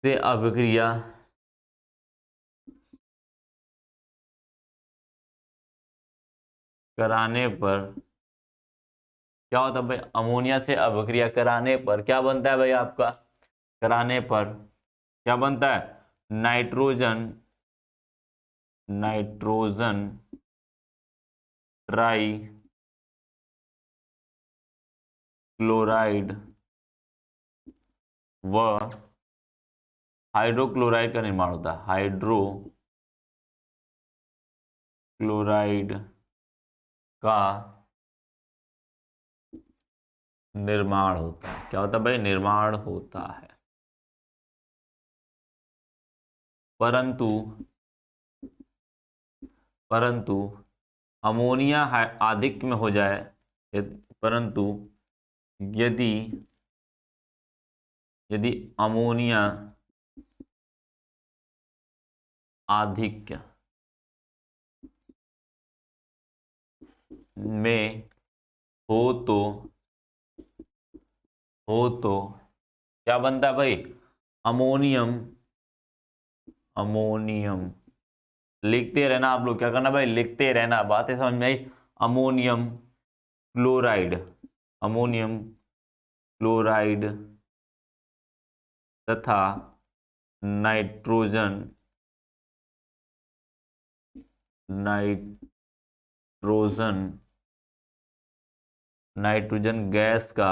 A: से अभिक्रिया कराने पर क्या होता है भाई, अमोनिया से अभिक्रिया कराने पर क्या बनता है भाई आपका, कराने पर क्या बनता है, नाइट्रोजन, नाइट्रोजन ट्राई क्लोराइड व हाइड्रोक्लोराइड का निर्माण होता है, हाइड्रोक्लोराइड का निर्माण होता है। क्या होता है भाई, निर्माण होता है। परंतु परंतु अमोनिया आधिक्य में हो जाए, परंतु यदि यदि अमोनिया आधिक्य में हो तो क्या बनता है भाई, अमोनियम, अमोनियम लिखते रहना आप लोग, क्या करना भाई, लिखते रहना, बातें समझ में आई। अमोनियम क्लोराइड, अमोनियम क्लोराइड तथा नाइट्रोजन, नाइट्रोजन गैस का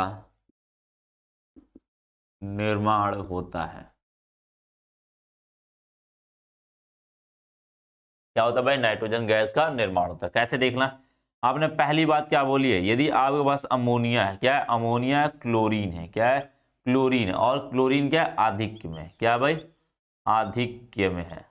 A: निर्माण होता है। क्या होता है भाई, नाइट्रोजन गैस का निर्माण होता है। कैसे देखना, आपने पहली बात क्या बोली है, यदि आपके पास अमोनिया है, क्या है, अमोनिया क्लोरीन है, क्या है, क्लोरीन है, और क्लोरीन क्या है, आधिक्य में, क्या है भाई, आधिक्य में है।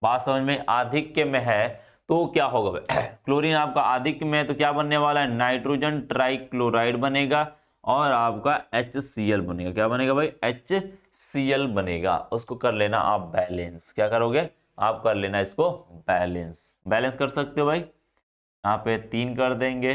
A: बात समझ में, आधिक्य में है तो क्या होगा भाई, क्लोरीन आपका आधिक्य में है तो क्या बनने वाला है, नाइट्रोजन ट्राइक्लोराइड बनेगा और आपका HCl बनेगा। क्या बनेगा भाई, HCl बनेगा। उसको कर लेना आप बैलेंस, क्या करोगे आप, कर लेना इसको बैलेंस। बैलेंस कर सकते हो भाई, यहाँ पे 3 कर देंगे,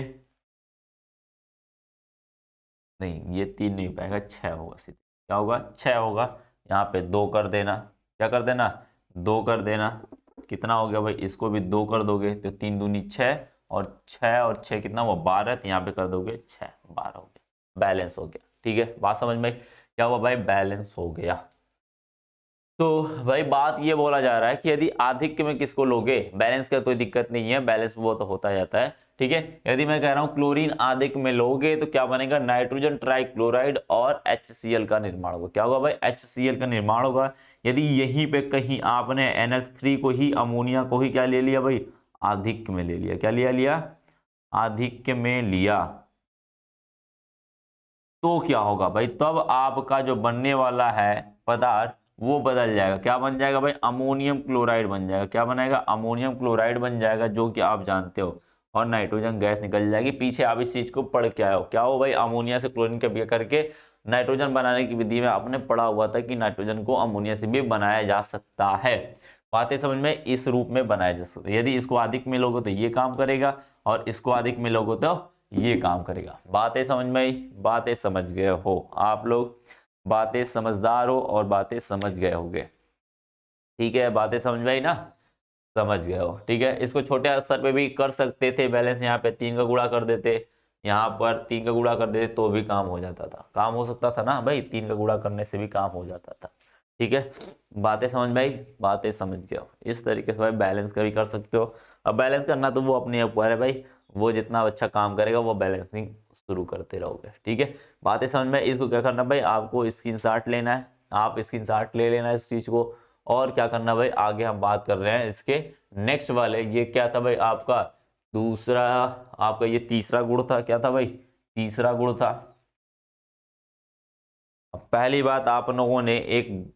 A: नहीं ये 3 नहीं पाएगा, 6 होगा सीधे, क्या होगा, 6 होगा। यहाँ पे 2 कर देना, क्या कर देना, 2 कर देना। कितना हो गया भाई, इसको भी 2 कर दोगे तो 3 दूनी 6, और 6 और 6 कितना हुआ, 12, तो यहाँ पे कर दोगे 6, 12 हो गया, बैलेंस हो गया। ठीक है, बात समझ में, क्या हुआ भाई, बैलेंस हो गया। तो भाई बात ये बोला जा रहा है कि यदि आधिक्य में किसको लोगे, बैलेंस का कोई दिक्कत नहीं है, बैलेंस वो तो होता जाता है। ठीक है, यदि मैं कह रहा हूं क्लोरीन आधिक्य में लोगे तो क्या बनेगा, नाइट्रोजन ट्राइक्लोराइड और HCl का निर्माण होगा। क्या होगा भाई, HCl का निर्माण होगा। यदि यहीं पे कहीं आपने NH3 को ही, अमोनिया को ही क्या ले लिया भाई, आधिक्य में ले लिया, क्या लिया, आधिक्य में लिया, तो क्या होगा भाई, तब आपका जो बनने वाला है पदार्थ वो बदल जाएगा। क्या बन जाएगा भाई, अमोनियम क्लोराइड बन जाएगा। क्या बनाएगा, अमोनियम क्लोराइड बन जाएगा, जो कि आप जानते हो, और नाइट्रोजन गैस निकल जाएगी। पीछे आप इस चीज को पढ़ के आए हो, क्या हो भाई, अमोनिया से क्लोरीन के बिक्रिया करके नाइट्रोजन बनाने की विधि में आपने पढ़ा हुआ था कि नाइट्रोजन को अमोनिया से भी बनाया जा सकता है। बातें समझ में, इस रूप में बनाया जा सकता है। यदि इसको अधिक में लोगे तो ये काम करेगा, और इसको अधिक में लोगे तो ये काम करेगा। बातें समझ में आई, बातें समझ गए हो आप लोग, बातें समझदार हो और बातें समझ गए होगे। ठीक है, बातें समझ में आई ना, समझ गए हो। ठीक है, इसको छोटे स्तर पे भी कर सकते थे बैलेंस, यहाँ पे 3 का गुणा कर देते, यहाँ पर 3 का गुणा कर देते तो भी काम हो जाता था, काम हो सकता था ना भाई, 3 का गुणा करने से भी काम हो जाता था। ठीक है, बातें समझ में आई, बातें समझ गए हो। इस तरीके से भाई बैलेंस का भी कर सकते हो। अब बैलेंस करना तो वो अपने ऊपर है भाई, वो जितना अच्छा काम करेगा वो बैलेंसिंग शुरू करते रहोगे। ठीक है, बातें समझ में। इसको क्या करना भाई, आपको स्क्रीनशॉट लेना है, आप स्क्रीनशॉट ले लेना इस चीज को, और क्या करना भाई, आगे हम बात कर रहे हैं इसके नेक्स्ट वाले। ये क्या था भाई आपका दूसरा, आपका ये तीसरा गुण था, क्या था भाई, तीसरा गुण था। पहली बात, आप लोगों ने एक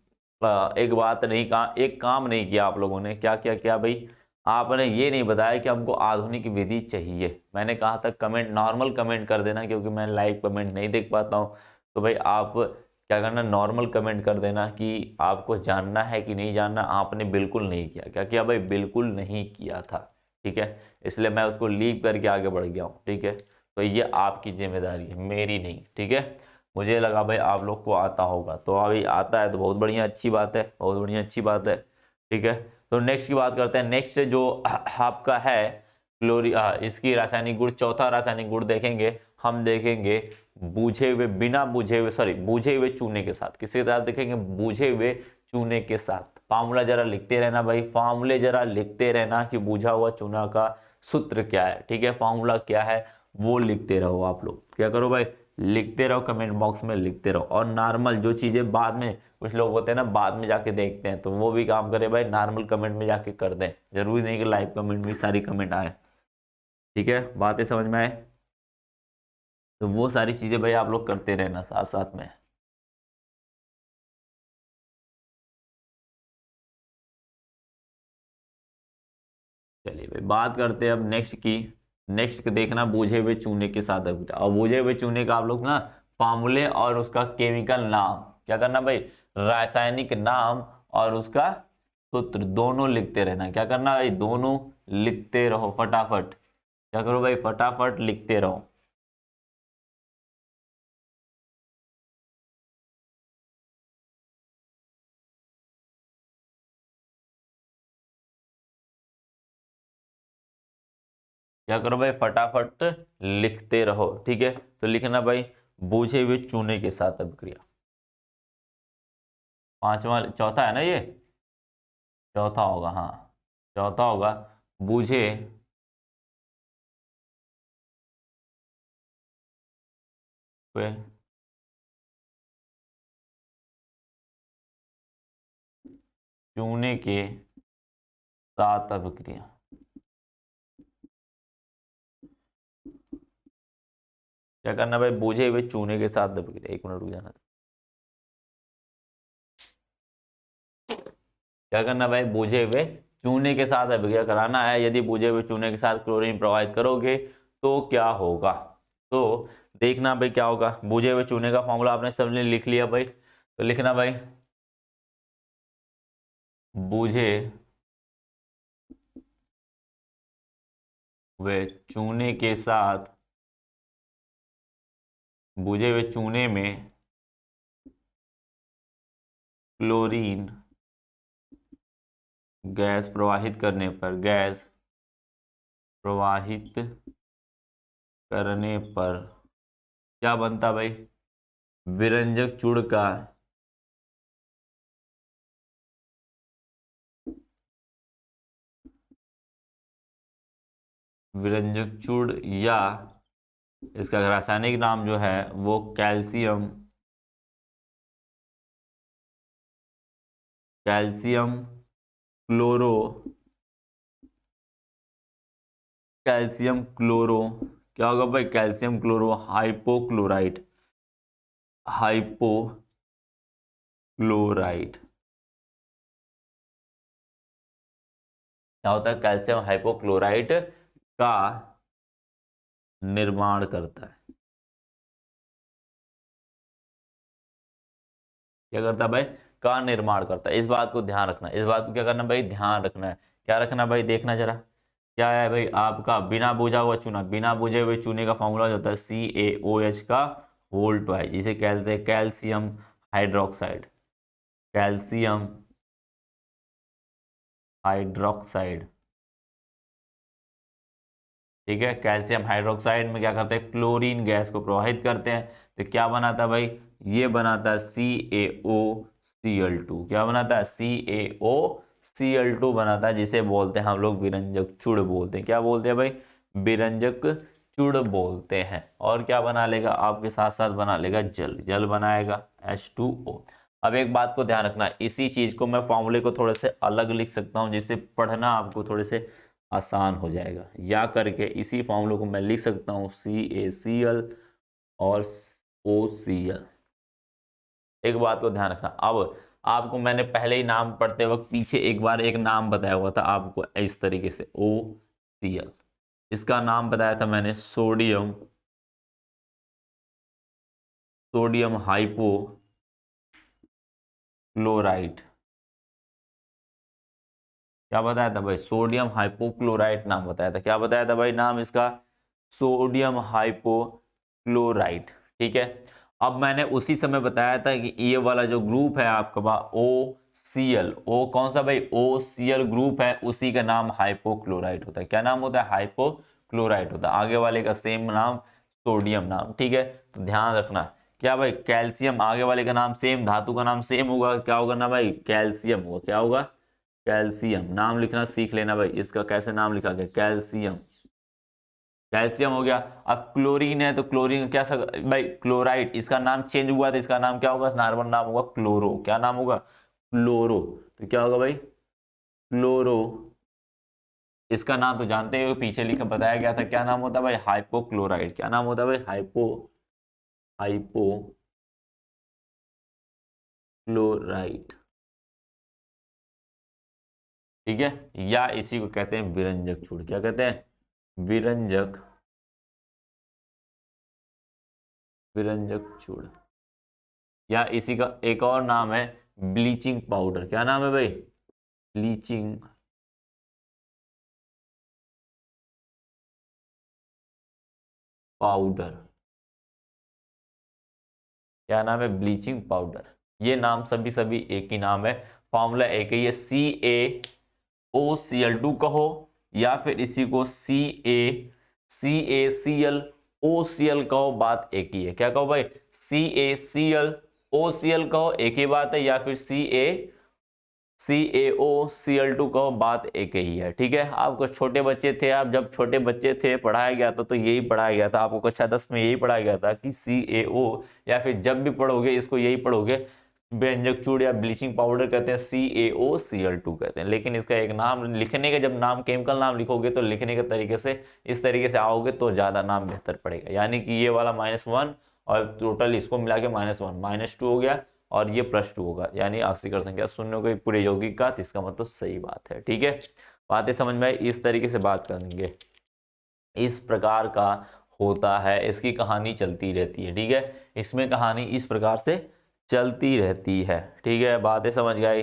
A: बात नहीं कहा, एक काम नहीं किया आप लोगों ने, क्या क्या किया भाई, आपने ये नहीं बताया कि हमको आधुनिक विधि चाहिए। मैंने कहा था कमेंट, नॉर्मल कमेंट कर देना, क्योंकि मैं लाइव कमेंट नहीं देख पाता हूँ। तो भाई आप क्या करना, नॉर्मल कमेंट कर देना कि आपको जानना है कि नहीं जानना। आपने बिल्कुल नहीं किया, क्या किया भाई, बिल्कुल नहीं किया था, ठीक है, इसलिए मैं उसको लीव करके आगे बढ़ गया हूँ, ठीक है। तो ये आपकी जिम्मेदारी है, मेरी नहीं, ठीक है। मुझे लगा भाई आप लोग को आता होगा, तो अभी आता है तो बहुत बढ़िया, अच्छी बात है, बहुत बढ़िया अच्छी बात है, ठीक है। तो नेक्स्ट की बात करते हैं। नेक्स्ट जो आपका है इसकी रासायनिक गुण, चौथा रासायनिक गुण देखेंगे, हम देखेंगे बूझे हुए, बिना बूझे हुए, सॉरी बूझे हुए चूने के साथ। किसके साथ देखेंगे, बूझे हुए चूने के साथ। फार्मूला जरा लिखते रहना भाई, फार्मूले जरा लिखते रहना कि बूझा हुआ चूना का सूत्र क्या है, ठीक है, फार्मूला क्या है वो लिखते रहो। आप लोग क्या करो भाई, लिखते रहो, कमेंट बॉक्स में लिखते रहो। और नॉर्मल जो चीजें बाद में, कुछ लोग होते हैं ना बाद में जाके देखते हैं, तो वो भी काम करे भाई, नॉर्मल कमेंट में जाके कर दें, जरूरी नहीं कि लाइव कमेंट में सारी कमेंट आए, ठीक है, बातें समझ में आए। तो वो सारी चीजें भाई आप लोग करते रहना साथ साथ में। चलिए भाई बात करते हैं अब नेक्स्ट की। नेक्स्ट देखना बूझे हुए चूने के साथ है बेटा। और बूझे हुए चूने का आप लोग ना फार्मूले और उसका केमिकल नाम, क्या करना भाई, रासायनिक नाम और उसका सूत्र दोनों लिखते रहना। क्या करना भाई, दोनों लिखते रहो फटाफट। क्या करो भाई, फटाफट लिखते रहो। क्या करो भाई, फटाफट लिखते रहो, ठीक है। तो लिखना भाई, बूझे हुए चूने के साथ अभिक्रिया। पांचवा, चौथा है ना ये, चौथा होगा, हाँ चौथा होगा। बूझे हुए चूने के साथ अभिक्रिया। क्या करना भाई, बूझे हुए चूने के साथ अभिक्रिया। एक मिनट रुक जाना। क्या करना भाई, बूझे हुए चूने के साथ अभिक्रिया कराना है। यदि बूझे हुए चूने के साथ क्लोरीन प्रोवाइड करोगे तो क्या होगा। तो देखना भाई क्या होगा। बूझे हुए चूने का फॉर्मूला आपने सबने लिख लिया भाई, तो लिखना भाई, बूझे हुए चूने के साथ, बूझे हुए चूने में क्लोरीन गैस प्रवाहित करने पर, गैस प्रवाहित करने पर क्या बनता भाई, विरंजक चूड़ का विरंजक चूड़, या इसका रासायनिक नाम जो है वो calcium, calcium chloro, calcium chloro, क्या होगा भाई, कैल्शियम क्लोरो हाइपोक्लोराइड, हाइपोक्लोराइड। क्या होता है, कैल्शियम हाइपोक्लोराइड का निर्माण करता है। क्या करता है भाई, का निर्माण करता है। इस बात को ध्यान रखना, इस बात को क्या करना भाई, ध्यान रखना है। क्या रखना भाई, देखना जरा क्या है भाई आपका, बिना बुझा हुआ चूना, बिना बुझे हुए चूने का फॉर्मूला जो होता है CaOH का होल ट्वाइस, जिसे कहते हैं कैल्शियम हाइड्रोक्साइड, कैल्शियम हाइड्रोक्साइड, ठीक है। कैल्शियम हाइड्रोक्साइड में क्या करते हैं, क्लोरीन गैस को प्रवाहित करते हैं, तो क्या बनाता है भाई, ये बनाता है CaOCl2। क्या बनाता है, CaOCl2 बनाता है, जिसे बोलते हैं हम लोग विरंजक चूड़ बोलते हैं। क्या बोलते हैं भाई, विरंजक चूड़ बोलते हैं। और क्या बना लेगा, आपके साथ साथ बना लेगा जल, जल बनाएगा H2O। अब एक बात को ध्यान रखना, इसी चीज को मैं फॉर्मूले को थोड़े से अलग लिख सकता हूं, जिससे पढ़ना आपको थोड़े से आसान हो जाएगा। या करके इसी फॉर्मूले को मैं लिख सकता हूँ CaCl और OCl। एक बात को ध्यान रखना, अब आपको मैंने पहले ही नाम पढ़ते वक्त पीछे एक बार एक नाम बताया हुआ था आपको इस तरीके से, OCl। इसका नाम बताया था मैंने सोडियम, सोडियम हाइपो क्लोराइड। क्या बताया था भाई? सोडियम हाइपोक्लोराइट नाम बताया था। क्या बताया था भाई नाम इसका? Sodium hypochlorite. ठीक है। अब मैंने उसी समय बताया था कि ये वाला जो ग्रुप है आपका ओ सी एल, ओ कौन सा भाई? ओ सी एल ग्रुप है, उसी का नाम हाइपोक्लोराइट होता है। क्या नाम होता है? हाइपोक्लोराइट होता है। आगे वाले का सेम नाम सोडियम नाम। ठीक है, तो ध्यान रखना। क्या भाई? कैल्शियम, आगे वाले का नाम सेम, धातु का नाम सेम होगा, क्या होगा ना भाई? कैल्शियम होगा। क्या होगा? कैल्शियम। नाम लिखना सीख लेना भाई, इसका कैसे नाम लिखा गया? कैल्शियम। कैल्शियम हो गया। अब क्लोरीन है, तो क्लोरीन क्या भाई? क्लोराइड। इसका नाम चेंज हुआ तो इसका नाम क्या होगा? नॉर्मल नाम होगा क्लोरो। क्या नाम होगा? क्लोरो। तो क्या होगा भाई? क्लोरो। इसका नाम तो जानते हो, पीछे लिखा बताया गया था। क्या नाम होता है भाई? हाइपोक्लोराइड। क्या नाम होता है भाई? हाइपोक्लोराइड। ठीक है, या इसी को कहते हैं विरंजक चूड़। क्या कहते हैं? विरंजक, विरंजक चूड़। या इसी का एक और नाम है ब्लीचिंग पाउडर। क्या नाम है भाई? Bleaching powder. क्या नाम है? Bleaching powder. ये नाम सभी सभी एक ही नाम है, फॉर्मूला एक ही है। CaOCl2 कहो, या फिर इसी को CaCaClOCl कहो, बात एक ही है। क्या कहो भाई? CaClOCl कहो, एक ही बात है, या फिर CaCaOCl2 कहो, बात एक ही है। ठीक है, आपको छोटे बच्चे थे, आप जब छोटे बच्चे थे पढ़ाया गया था, तो यही पढ़ाया गया था आपको, कक्षा 10 में यही पढ़ाया गया था कि CaO, या फिर जब भी पढ़ोगे इसको यही पढ़ोगे, व्यंजक चूड़ या ब्लीचिंग पाउडर कहते हैं, CaOCl2 कहते हैं। लेकिन इसका एक नाम लिखने का, जब नाम केमिकल नाम लिखोगे तो लिखने के तरीके से इस तरीके से आओगे तो ज्यादा नाम बेहतर पड़ेगा। यानी कि ये वाला -1 और टोटल इसको मिला के -1 -2 हो गया, और ये +2 होगा, यानी आक्सीकर संख्या शून्य को पूरे यौगिक का, तो इसका मतलब सही बात है। ठीक है, बातें समझ में आई? इस तरीके से बात करेंगे, इस प्रकार का होता है, इसकी कहानी चलती रहती है। ठीक है, इसमें कहानी इस प्रकार से चलती रहती है। ठीक है, बातें समझ गई?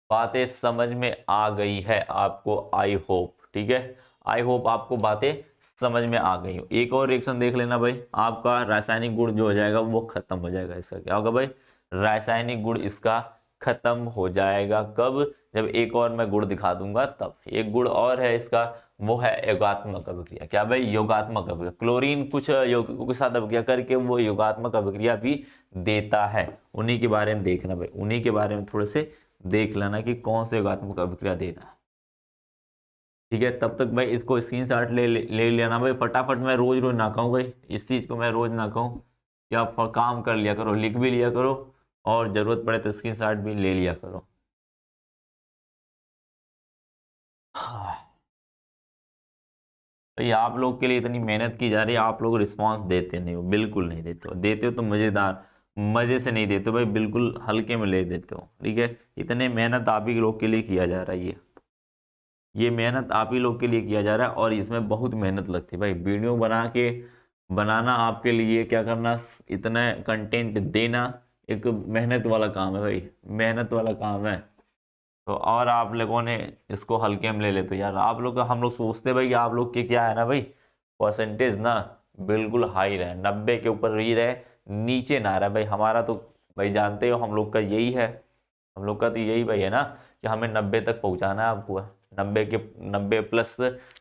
A: बातें समझ में आ गई है आपको, आई होप। ठीक है, आई होप आपको बातें समझ में आ गई हो। एक और रिएक्शन देख लेना भाई, आपका रासायनिक गुण जो हो जाएगा वो खत्म हो जाएगा। इसका क्या होगा भाई? रासायनिक गुण इसका खत्म हो जाएगा। कब? जब एक और मैं गुण दिखा दूंगा तब। एक गुण और है इसका, वो है योगात्मक अभिक्रिया। क्या भाई? योगात्मक अभिक्रिया। क्लोरीन कुछ यौगिकों के साथ अभिक्रिया करके वो योगात्मक अभिक्रिया भी देता है। उन्हीं के बारे में देखना भाई, उन्हीं के बारे में थोड़े से देख लेना कि कौन से योगात्मक अभिक्रिया देना है। ठीक है, तब तक भाई इसको स्क्रीनशॉट ले लेना भाई फटाफट। मैं रोज रोज ना कहूँ भाई, इस चीज को मैं रोज ना कहूँ, या काम कर लिया करो, लिख भी लिया करो, और जरूरत पड़े तो स्क्रीनशॉट भी ले लिया करो। भाई आप लोग के लिए इतनी मेहनत की जा रही है, आप लोग रिस्पांस देते नहीं हो, बिल्कुल नहीं देते हो। देते हो तो मजेदार, मजे से नहीं देते हो भाई, बिल्कुल हल्के में ले देते हो। ठीक है, इतने मेहनत आप ही लोग के लिए किया जा रहा है, ये मेहनत आप ही लोग के लिए किया जा रहा है, और इसमें बहुत मेहनत लगती है भाई। वीडियो बना के बनाना आपके लिए, क्या करना, इतना कंटेंट देना एक मेहनत वाला काम है भाई, मेहनत वाला काम है। तो और आप लोगों ने इसको हल्के में ले लेते हो यार। आप लोग, हम लोग सोचते भाई कि आप लोग के क्या है ना भाई, परसेंटेज ना बिल्कुल हाई रहे, 90 के ऊपर ही रहे, नीचे ना रहे भाई। हमारा तो भाई जानते हो हम लोग का यही है, हम लोग का तो यही भाई है ना, कि हमें 90 तक पहुंचाना है आपको। 90 प्लस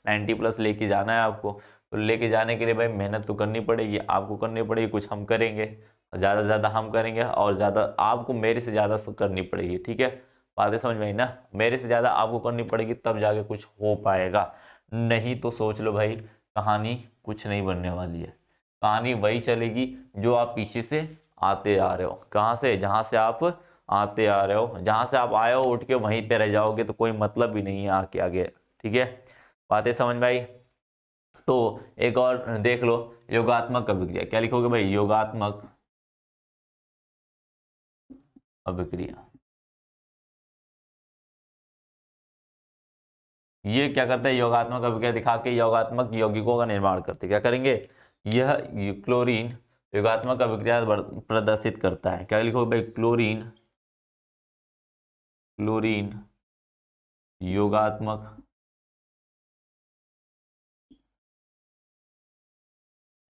A: 90 प्लस लेके जाना है आपको। तो लेके जाने के लिए भाई मेहनत तो करनी पड़ेगी, आपको करनी पड़ेगी, कुछ हम करेंगे, ज़्यादा से ज़्यादा हम करेंगे, और ज़्यादा आपको मेरे से ज़्यादा करनी पड़ेगी। ठीक है, बातें समझ में आई ना? मेरे से ज़्यादा आपको करनी पड़ेगी, तब जाके कुछ हो पाएगा। नहीं तो सोच लो भाई, कहानी कुछ नहीं बनने वाली है। कहानी वही चलेगी जो आप पीछे से आते आ रहे हो। कहाँ से? जहाँ से आप आते आ रहे हो, जहाँ से आप आए हो उठ के वहीं पे रह जाओगे तो कोई मतलब भी नहीं है आके आगे। ठीक है, बातें समझ में आई? तो एक और देख लो, योगात्मक अभिक्रिया। क्या लिखोगे भाई? योगात्मक अभिक्रिया। ये क्या करते हैं? योगात्मक अभिक्रिया दिखा के योगात्मक यौगिकों का निर्माण करते। क्या करेंगे? यह क्लोरीन योगात्मक अभिक्रिया प्रदर्शित करता है। क्या लिखोगे भाई? क्लोरीन क्लोरीन योगात्मक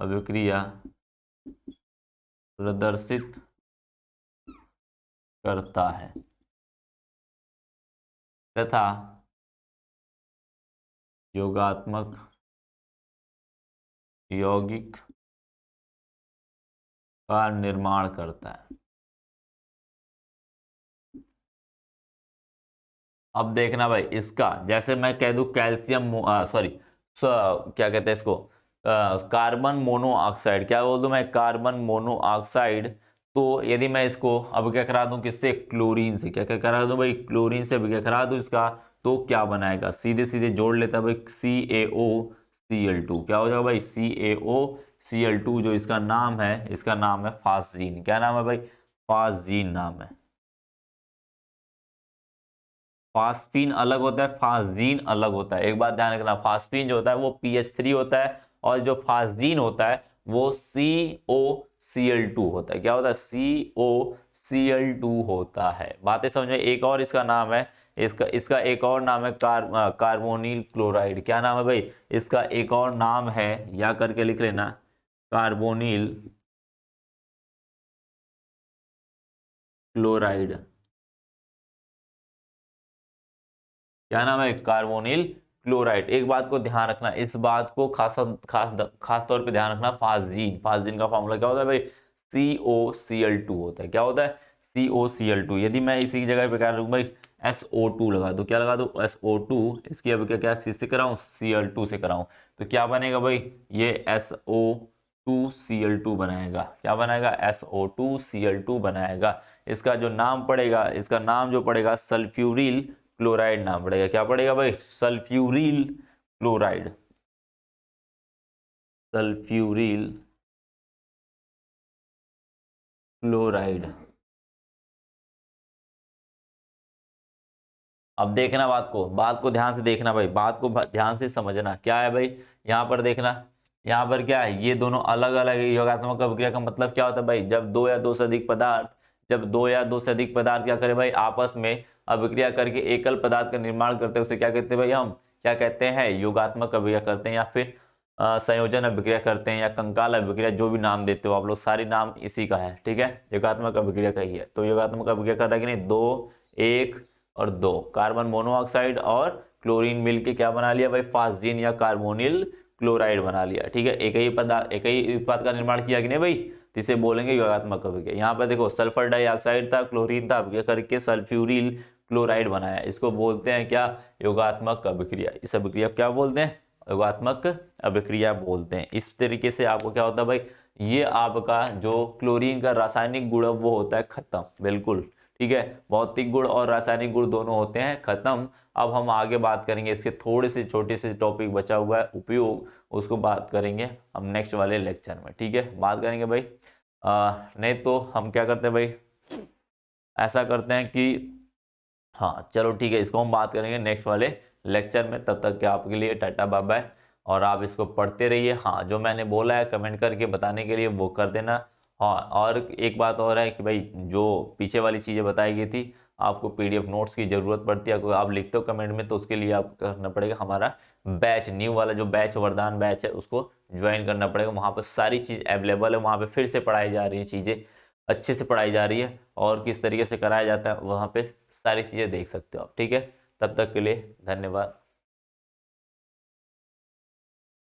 A: अभिक्रिया प्रदर्शित करता है तथा योगात्मक यौगिक का निर्माण करता है। अब देखना भाई, इसका जैसे मैं कह दूं कैल्शियम सॉरी क्या कहते हैं इसको, कार्बन मोनोऑक्साइड, क्या बोल दूं मैं, कार्बन मोनोऑक्साइड। तो यदि मैं इसको अब क्या करा दूं, किससे, क्लोरीन से, क्या क्या करा दूं भाई, क्लोरीन से अब क्या करा दूं इसका, तो क्या बनाएगा, सीधे सीधे जोड़ लेता भाई, CaOCl2, क्या हो जाएगा भाई, CaOCl2, जो इसका नाम है, इसका नाम है फास्जीन। क्या नाम है भाई, फास्जीन नाम है। फास्फीन अलग होता है, फास्जीन अलग होता है। एक बात ध्यान रखना, फास्फीन जो होता है वो PH3 होता है, और जो फास्जीन होता है वो COCl2 होता है। क्या होता है, COCl2 होता है। बातें समझ में। एक और इसका नाम है, इसका इसका एक और नाम है कार्बोनिल क्लोराइड। क्या नाम है भाई, इसका एक और नाम है, या करके लिख लेना, कार्बोनिल क्लोराइड। क्या नाम है, कार्बोनिल क्लोराइड। एक बात को ध्यान रखना, इस बात को खास खास खास तौर पे ध्यान रखना, फास्जीन, फास्जीन का फॉर्मूला क्या होता है भाई, COCl2 होता है। क्या होता है, COCl2। यदि मैं इसी की जगह पे क्या लूँ भाई, SO2 लगा दूँ, क्या लगा दूँ, SO2। इसकी अब क्या क्या किससे कराऊँ, Cl2 से कराऊँ, तो क्या बनेगा भाई, ये SO2Cl2 बनाएगा। क्या बनाएगा, SO2Cl2 बनाएगा। इसका जो नाम पड़ेगा, इसका नाम जो पड़ेगा, सल्फ्यूरिल क्लोराइड नाम पड़ेगा। क्या पड़ेगा भाई, सल्फ्यूरिल क्लोराइड, सल्फ्यूरिल क्लोराइड। अब देखना बात को ध्यान से देखना भाई, बात को ध्यान से समझना। क्या है भाई, यहाँ पर देखना, यहाँ पर क्या है, ये दोनों अलग अलग योगात्मक अभिक्रिया का मतलब क्या होता है भाई, जब दो या दो से अधिक पदार्थ, जब दो या दो से अधिक पदार्थ क्या करे भाई, आपस में अभिक्रिया करके एकल पदार्थ का निर्माण करते हैं, उसे क्या कहते हैं भाई, हम क्या कहते हैं, योगात्मक अभिक्रिया करते हैं, या फिर संयोजन अभिक्रिया करते हैं, या कंकाल अभिक्रिया, जो भी नाम देते हो आप लोग, सारी नाम इसी का है। ठीक है, योगात्मक अभिक्रिया का ही है। तो योगात्मक अभिक्रिया कर रहा है कि नहीं, दो, एक और दो, कार्बन मोनोऑक्साइड और क्लोरीन मिलके क्या बना लिया भाई, फास्जीन या कार्बोनिल क्लोराइड बना लिया। ठीक है, एक ही पदार्थ, एक ही उत्पाद का निर्माण किया कि नहीं भाई, तो इसे बोलेंगे योगात्मक अभिक्रिया। यहाँ पर देखो, सल्फर डाइऑक्साइड था, क्लोरीन था, अभिक्रिया करके सल्फ्यूरिल क्लोराइड बनाया, इसको बोलते हैं क्या, योगात्मक अभिक्रिया। इस अभिक्रिया क्या बोलते हैं, योगात्मक अभिक्रिया बोलते हैं। इस तरीके से आपको क्या होता है भाई, ये आपका जो क्लोरीन का रासायनिक गुण वो होता है खत्म, बिल्कुल। ठीक है, भौतिक गुण और रासायनिक गुण दोनों होते हैं खत्म। अब हम आगे बात करेंगे, इसके थोड़े से छोटे से टॉपिक बचा हुआ है, उपयोग, उसको बात करेंगे हम नेक्स्ट वाले लेक्चर में। ठीक है, बात करेंगे भाई। नहीं तो हम क्या करते हैं भाई, ऐसा करते हैं कि, हाँ चलो ठीक है, इसको हम बात करेंगे नेक्स्ट वाले लेक्चर में। तब तक के आपके लिए टाटा बाय बाय, और आप इसको पढ़ते रहिए। हाँ, जो मैंने बोला है कमेंट करके बताने के लिए वो कर देना। हाँ, और एक बात और है कि भाई, जो पीछे वाली चीज़ें बताई गई थी, आपको PDF नोट्स की ज़रूरत पड़ती है, अगर आप लिखते हो कमेंट में, तो उसके लिए आपको करना पड़ेगा हमारा बैच, न्यू वाला जो बैच, वरदान बैच है, उसको ज्वाइन करना पड़ेगा। वहाँ पर सारी चीज़ अवेलेबल है, वहाँ पर फिर से पढ़ाई जा रही है, चीज़ें अच्छे से पढ़ाई जा रही है, और किस तरीके से कराया जाता है वहाँ पे सारी चीज़ें देख सकते हो आप। ठीक है, तब तक के लिए धन्यवाद।